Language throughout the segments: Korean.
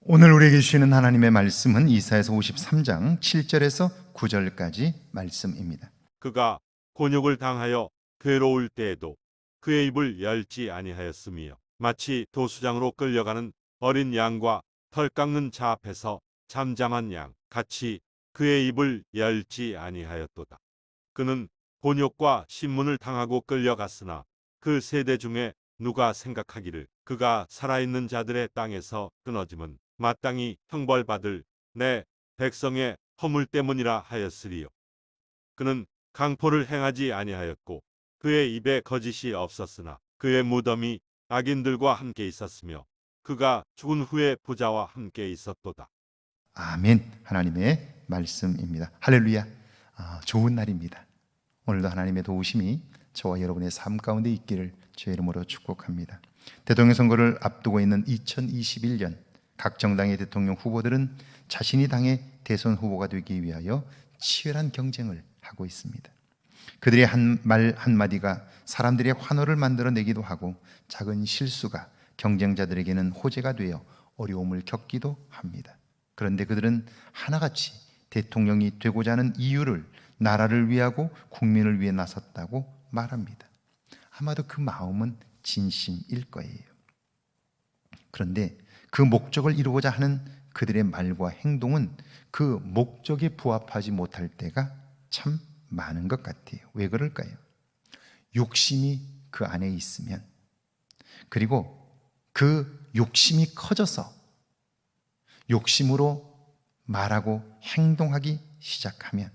오늘 우리에게 주시는 하나님의 말씀은 이사야서 53장 7절에서 9절까지 말씀입니다. 그가 곤욕을 당하여 괴로울 때에도 그의 입을 열지 아니하였으며 마치 도수장으로 끌려가는 어린 양과 털 깎는 자 앞에서 잠잠한 양 같이 그의 입을 열지 아니하였도다. 그는 곤욕과 신문을 당하고 끌려갔으나 그 세대 중에 누가 생각하기를 그가 살아있는 자들의 땅에서 끊어짐은 마땅히 형벌받을 내 백성의 허물 때문이라 하였으리요. 그는 강포를 행하지 아니하였고 그의 입에 거짓이 없었으나 그의 무덤이 악인들과 함께 있었으며 그가 죽은 후에 부자와 함께 있었도다. 아멘. 하나님의 말씀입니다. 할렐루야. 좋은 날입니다. 오늘도 하나님의 도우심이 저와 여러분의 삶 가운데 있기를 주의 이름으로 축복합니다. 대통령 선거를 앞두고 있는 2021년 각 정당의 대통령 후보들은 자신이 당의 대선 후보가 되기 위하여 치열한 경쟁을 하고 있습니다. 그들의 말 한마디가 사람들의 환호를 만들어내기도 하고 작은 실수가 경쟁자들에게는 호재가 되어 어려움을 겪기도 합니다. 그런데 그들은 하나같이 대통령이 되고자 하는 이유를 나라를 위하고 국민을 위해 나섰다고 말합니다. 아마도 그 마음은 진심일 거예요. 그런데 그 목적을 이루고자 하는 그들의 말과 행동은 그 목적에 부합하지 못할 때가 참 많은 것 같아요. 왜 그럴까요? 욕심이 그 안에 있으면, 그리고 그 욕심이 커져서 욕심으로 말하고 행동하기 시작하면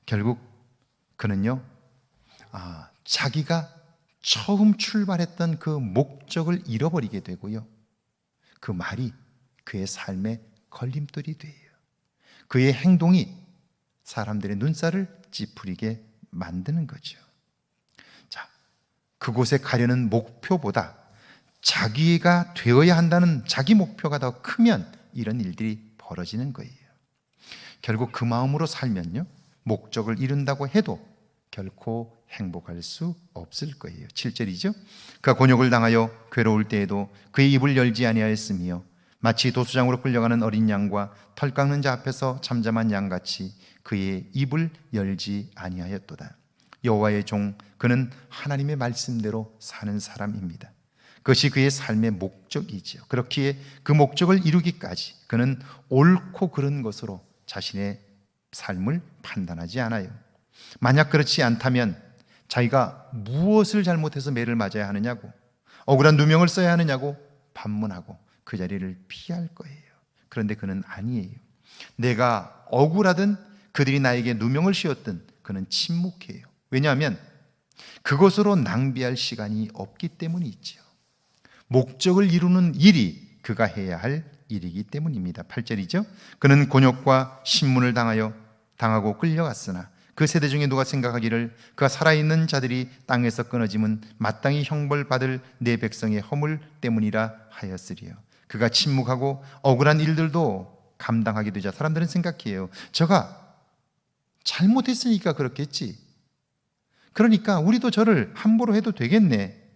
결국 그는요, 자기가 처음 출발했던 그 목적을 잃어버리게 되고요, 그 말이 그의 삶의 걸림돌이 돼요. 그의 행동이 사람들의 눈살을 찌푸리게 만드는 거죠. 자, 그곳에 가려는 목표보다 자기가 되어야 한다는 자기 목표가 더 크면 이런 일들이 벌어지는 거예요. 결국 그 마음으로 살면요, 목적을 이룬다고 해도 결코 행복할 수 없을 거예요. 7절이죠. 그가 곤욕을 당하여 괴로울 때에도 그의 입을 열지 아니하였으며 마치 도수장으로 끌려가는 어린 양과 털 깎는 자 앞에서 잠잠한 양같이 그의 입을 열지 아니하였도다. 여호와의 종, 그는 하나님의 말씀대로 사는 사람입니다. 그것이 그의 삶의 목적이죠. 그렇기에 그 목적을 이루기까지 그는 옳고 그른 것으로 자신의 삶을 판단하지 않아요. 만약 그렇지 않다면 자기가 무엇을 잘못해서 매를 맞아야 하느냐고, 억울한 누명을 써야 하느냐고 반문하고 그 자리를 피할 거예요. 그런데 그는 아니에요. 내가 억울하든 그들이 나에게 누명을 씌웠든 그는 침묵해요. 왜냐하면 그것으로 낭비할 시간이 없기 때문이죠. 목적을 이루는 일이 그가 해야 할 일이기 때문입니다. 8절이죠. 그는 곤욕과 신문을 당하고 끌려갔으나 그 세대 중에 누가 생각하기를 그가 살아있는 자들이 땅에서 끊어짐은 마땅히 형벌받을 내 백성의 허물 때문이라 하였으리요. 그가 침묵하고 억울한 일들도 감당하게 되자 사람들은 생각해요. 저가 잘못했으니까 그렇겠지. 그러니까 우리도 저를 함부로 해도 되겠네.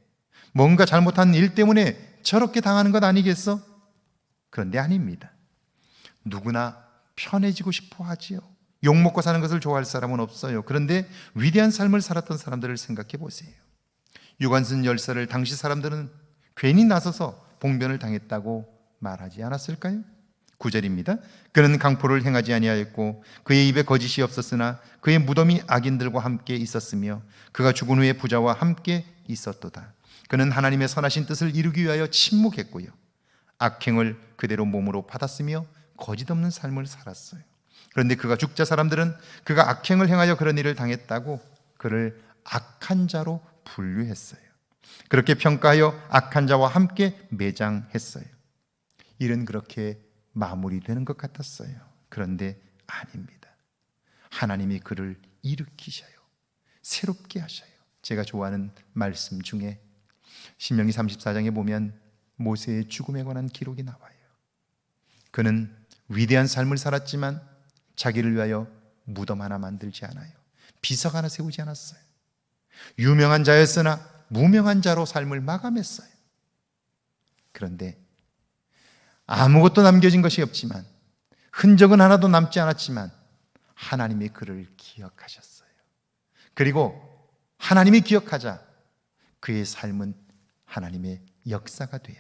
뭔가 잘못한 일 때문에 저렇게 당하는 것 아니겠어? 그런데 아닙니다. 누구나 편해지고 싶어 하지요. 욕먹고 사는 것을 좋아할 사람은 없어요. 그런데 위대한 삶을 살았던 사람들을 생각해 보세요. 유관순 열사를 당시 사람들은 괜히 나서서 봉변을 당했다고 말하지 않았을까요? 9절입니다. 그는 강포를 행하지 아니하였고 그의 입에 거짓이 없었으나 그의 무덤이 악인들과 함께 있었으며 그가 죽은 후에 부자와 함께 있었도다. 그는 하나님의 선하신 뜻을 이루기 위하여 침묵했고요, 악행을 그대로 몸으로 받았으며 거짓 없는 삶을 살았어요. 그런데 그가 죽자 사람들은 그가 악행을 행하여 그런 일을 당했다고 그를 악한 자로 분류했어요. 그렇게 평가하여 악한 자와 함께 매장했어요. 일은 그렇게 마무리되는 것 같았어요. 그런데 아닙니다. 하나님이 그를 일으키셔요. 새롭게 하셔요. 제가 좋아하는 말씀 중에 신명기 34장에 보면 모세의 죽음에 관한 기록이 나와요. 그는 위대한 삶을 살았지만 자기를 위하여 무덤 하나 만들지 않아요. 비석 하나 세우지 않았어요. 유명한 자였으나 무명한 자로 삶을 마감했어요. 그런데 아무것도 남겨진 것이 없지만, 흔적은 하나도 남지 않았지만 하나님이 그를 기억하셨어요. 그리고 하나님이 기억하자 그의 삶은 하나님의 역사가 돼요.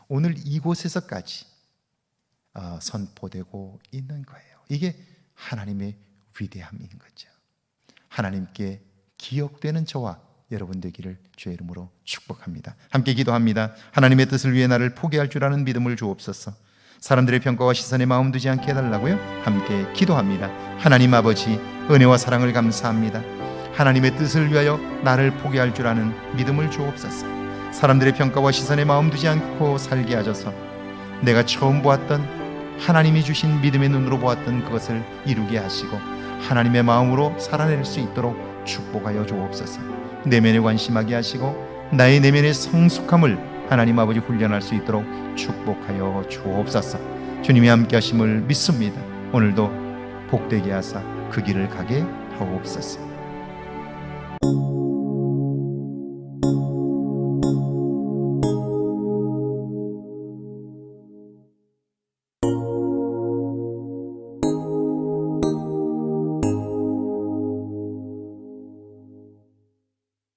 오늘 이곳에서까지 선포되고 있는 거예요. 이게 하나님의 위대함인 거죠. 하나님께 기억되는 저와 여러분 되기를 주의 이름으로 축복합니다. 함께 기도합니다. 하나님의 뜻을 위해 나를 포기할 줄 아는 믿음을 주옵소서. 사람들의 평가와 시선에 마음 두지 않게 해달라고요. 함께 기도합니다. 하나님 아버지, 은혜와 사랑을 감사합니다. 하나님의 뜻을 위하여 나를 포기할 줄 아는 믿음을 주옵소서. 사람들의 평가와 시선에 마음 두지 않고 살게 하셔서 내가 처음 보았던 하나님이 주신 믿음의 눈으로 보았던 그것을 이루게 하시고 하나님의 마음으로 살아낼 수 있도록 축복하여 주옵소서. 내면에 관심하게 하시고 나의 내면의 성숙함을 하나님 아버지 훈련할 수 있도록 축복하여 주옵소서. 주님이 함께 하심을 믿습니다. 오늘도 복되게 하사 그 길을 가게 하옵소서.